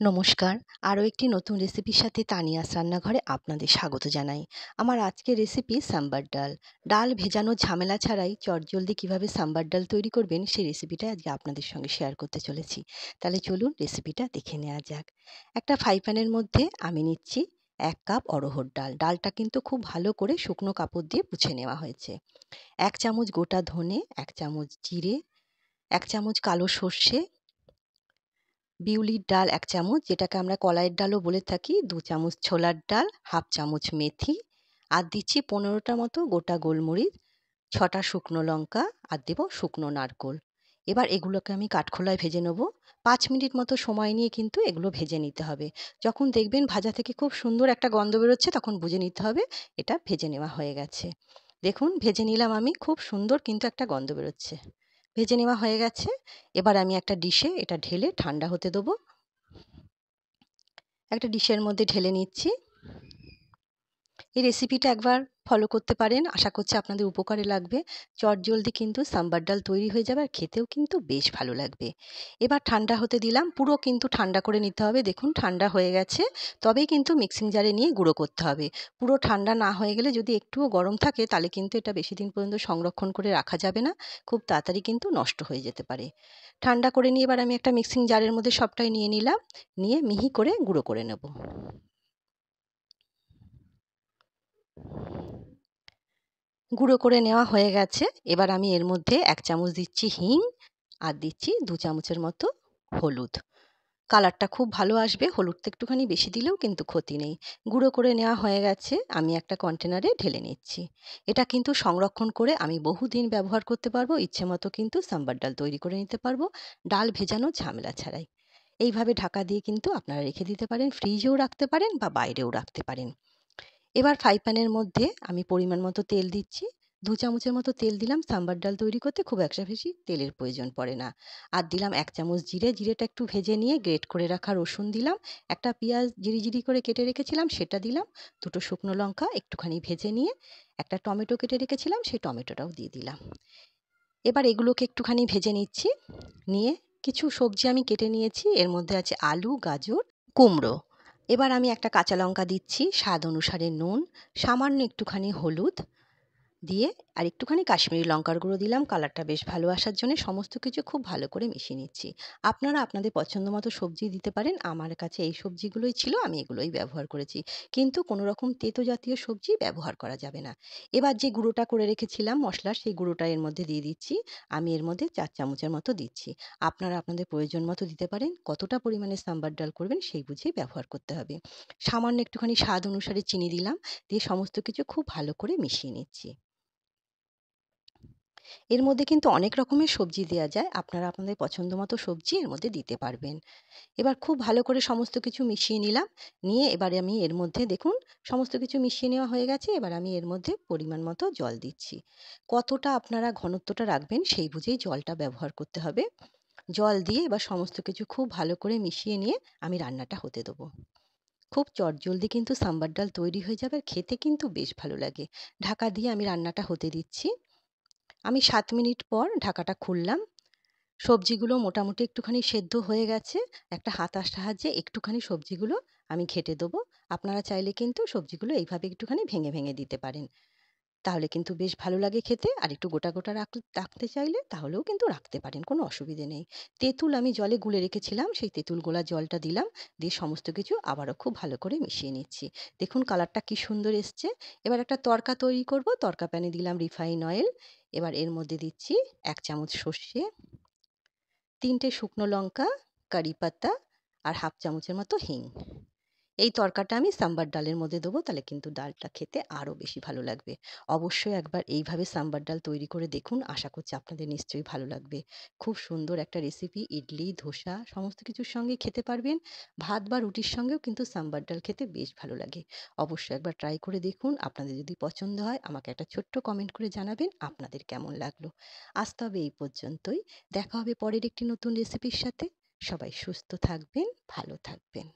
নমস্কার। আরও একটি নতুন রেসিপির সাথে তানিয়াস রান্নাঘরে আপনাদের স্বাগত জানাই। আমার আজকের রেসিপি সাম্বার ডাল। ডাল ভেজানোর ঝামেলা ছাড়াই চটজলদি কীভাবে সাম্বার ডাল তৈরি করবেন সেই রেসিপিটা আজকে আপনাদের সঙ্গে শেয়ার করতে চলেছি। তাহলে চলুন রেসিপিটা দেখে নেওয়া যাক। একটা ফ্রাই প্যানের মধ্যে আমি নিচ্ছি 1 কাপ অড়হর ডাল। ডালটা কিন্তু খুব ভালো করে শুকনো কাপড় দিয়ে মুছে নেওয়া হয়েছে। 1 চামচ গোটা ধনে, 1 চামচ জিরে, 1 চামচ কালো সর্ষে, বিউলির ডাল 1 চামচ, যেটাকে আমরা কলাইয়ের ডালও বলে থাকি, 2 চামচ ছোলার ডাল, হাফ চামচ মেথি, আর দিচ্ছি 15টা মতো গোটা গোলমরিচ, 6টা শুকনো লঙ্কা, আর দেব শুকনো নারকোল। এবার এগুলোকে আমি কাঠখোলায় ভেজে নেব। 5 মিনিট মতো সময় নিয়ে কিন্তু এগুলো ভেজে নিতে হবে। যখন দেখবেন ভাজা থেকে খুব সুন্দর একটা গন্ধ বেরোচ্ছে তখন বুঝে নিতে হবে এটা ভেজে নেওয়া হয়ে গেছে। দেখুন ভেজে নিলাম আমি, খুব সুন্দর কিন্তু একটা গন্ধ বেরোচ্ছে। ভেজে নেওয়া হয়ে গেছে। এবার আমি একটা ডিশে এটা ঢেলে ঠান্ডা হতে দেবো। একটা ডিশের মধ্যে ঢেলে নিচ্ছি। এই রেসিপিটা একবার ফলো করতে পারেন, আশা করছি আপনাদের উপকারে লাগবে। চটজলদি কিন্তু সাম্বার ডাল তৈরি হয়ে যাবে আর খেতেও কিন্তু বেশ ভালো লাগবে। এবার ঠান্ডা হতে দিলাম, পুরো কিন্তু ঠান্ডা করে নিতে হবে। দেখুন ঠান্ডা হয়ে গেছে, তবেই কিন্তু মিক্সিং জারে নিয়ে গুঁড়ো করতে হবে। পুরো ঠান্ডা না হয়ে গেলে যদি একটুও গরম থাকে তাহলে কিন্তু এটা বেশি দিন পর্যন্ত সংরক্ষণ করে রাখা যাবে না, খুব তাড়াতাড়ি কিন্তু নষ্ট হয়ে যেতে পারে। ঠান্ডা করে নিয়ে এবার আমি একটা মিক্সিং জারের মধ্যে সবটাই নিয়ে নিলাম, নিয়ে মিহি করে গুঁড়ো করে নেব। গুঁড়ো করে নেওয়া হয়ে গেছে। এবার আমি এর মধ্যে 1 চামচ দিচ্ছি হিং, আর দিচ্ছি 2 চামচের মতো হলুদ। কালারটা খুব ভালো আসবে, হলুদটা একটুখানি বেশি দিলেও কিন্তু ক্ষতি নেই। গুঁড়ো করে নেওয়া হয়ে গেছে, আমি একটা কন্টেনারে ঢেলে নিচ্ছি। এটা কিন্তু সংরক্ষণ করে আমি বহুদিন ব্যবহার করতে পারবো, ইচ্ছে মতো কিন্তু সাম্বার ডাল তৈরি করে নিতে পারবো, ডাল ভেজানোর ঝামেলা ছাড়াই। এইভাবে ঢাকা দিয়ে কিন্তু আপনারা রেখে দিতে পারেন, ফ্রিজেও রাখতে পারেন বা বাইরেও রাখতে পারেন। এবার ফ্রাই প্যানের মধ্যে আমি পরিমাণ মতো তেল দিচ্ছি। 2 চামচের মতো তেল দিলাম, সাম্বার ডাল তৈরি করতে খুব একটা বেশি তেলের প্রয়োজন পড়ে না। আর দিলাম 1 চামচ জিরে, জিরেটা একটু ভেজে নিয়ে গ্রেট করে রাখা রসুন দিলাম, একটা পেঁয়াজ জিরি করে কেটে রেখেছিলাম সেটা দিলাম, 2টো শুকনো লঙ্কা একটুখানি ভেজে নিয়ে একটা টমেটো কেটে রেখেছিলাম সেই টমেটোটাও দিয়ে দিলাম। এবার এগুলোকে একটুখানি ভেজে নিচ্ছি। নিয়ে কিছু সবজি আমি কেটে নিয়েছি, এর মধ্যে আছে আলু, গাজর, কুমড়ো। এবার আমি একটা কাঁচা লঙ্কা দিচ্ছি, স্বাদ অনুসারে নুন, সামান্য একটুখানি হলুদ দিয়ে আর একটুখানি কাশ্মীরি লঙ্কার গুঁড়ো দিলাম কালারটা বেশ ভালো আসার জন্য। সমস্ত কিছু খুব ভালো করে মিশিয়ে নিচ্ছি। আপনারা আপনাদের পছন্দ মতো সবজি দিতে পারেন, আমার কাছে এই সবজিগুলোই ছিল, আমি এগুলোই ব্যবহার করেছি। কিন্তু কোনো রকম তেতো জাতীয় সবজি ব্যবহার করা যাবে না। এবার যে গুঁড়োটা করে রেখেছিলাম মশলার, সেই গুঁড়োটা এর মধ্যে দিয়ে দিচ্ছি। আমি এর মধ্যে 4 চামচের মতো দিচ্ছি। আপনারা আপনাদের প্রয়োজন মতো দিতে পারেন, কতটা পরিমাণে সাম্বার ডাল করবেন সেই বুঝেই ব্যবহার করতে হবে। সামান্য একটুখানি স্বাদ অনুসারে চিনি দিলাম, দিয়ে সমস্ত কিছু খুব ভালো করে মিশিয়ে নিচ্ছি। এর মধ্যে কিন্তু অনেক রকমের সবজি দেয়া যায়, আপনারা আপনাদের পছন্দ মতো সবজি এর মধ্যে দিতে পারবেন। এবার খুব ভালো করে সমস্ত কিছু মিশিয়ে নিলাম। নিয়ে এবারে আমি এর মধ্যে দেখুন সমস্ত কিছু মিশিয়ে নেওয়া হয়ে গেছে। এবার আমি এর মধ্যে পরিমাণ মতো জল দিচ্ছি। কতটা আপনারা ঘনত্বটা রাখবেন সেই বুঝেই জলটা ব্যবহার করতে হবে। জল দিয়ে এবার সমস্ত কিছু খুব ভালো করে মিশিয়ে নিয়ে আমি রান্নাটা হতে দেবো। খুব চটজলদি কিন্তু সাম্বার ডাল তৈরি হয়ে যাবে আর খেতে কিন্তু বেশ ভালো লাগে। ঢাকা দিয়ে আমি রান্নাটা হতে দিচ্ছি। আমি 7 মিনিট পর ঢাকাটা খুললাম। সবজিগুলো মোটামুটি একটুখানি সেদ্ধ হয়ে গেছে। একটা হাতার সাহায্যে একটুখানি সবজিগুলো আমি ঘেঁটে দেবো। আপনারা চাইলে কিন্তু সবজিগুলো এইভাবে একটুখানি ভেঙে দিতে পারেন। তাহলে কিন্তু বেশ ভালো লাগে খেতে। আর একটু গোটা রাখতে চাইলে তাহলেও কিন্তু রাখতে পারেন, কোনো অসুবিধে নেই। তেঁতুল আমি জলে গুলে রেখেছিলাম, সেই তেঁতুল গোলা জলটা দিলাম। দিয়ে সমস্ত কিছু আবারও খুব ভালো করে মিশিয়ে নিচ্ছি। দেখুন কালারটা কি সুন্দর এসছে। এবার একটা তড়কা তৈরি করব। তড়কা প্যানে দিলাম রিফাইন অয়েল। এবার এর মধ্যে দিচ্ছি 1 চামচ সর্ষে, 3টে শুকনো লঙ্কা, কারি পাতা, আর হাফ চামচের মতো হিং। এই তড়কাটা আমি সাম্বার ডালের মধ্যে দেবো, তাহলে কিন্তু ডালটা খেতে আরও বেশি ভালো লাগবে। অবশ্যই একবার এইভাবে সাম্বার ডাল তৈরি করে দেখুন, আশা করছি আপনাদের নিশ্চয়ই ভালো লাগবে। খুব সুন্দর একটা রেসিপি, ইডলি, ধোসা সমস্ত কিছুর সঙ্গে খেতে পারবেন। ভাত বা রুটির সঙ্গেও কিন্তু সাম্বার ডাল খেতে বেশ ভালো লাগে। অবশ্যই একবার ট্রাই করে দেখুন, আপনাদের যদি পছন্দ হয় আমাকে একটা ছোট্ট কমেন্ট করে জানাবেন আপনাদের কেমন লাগলো। আজ তবে এই পর্যন্তই। দেখা হবে পরের একটি নতুন রেসিপির সাথে। সবাই সুস্থ থাকবেন, ভালো থাকবেন।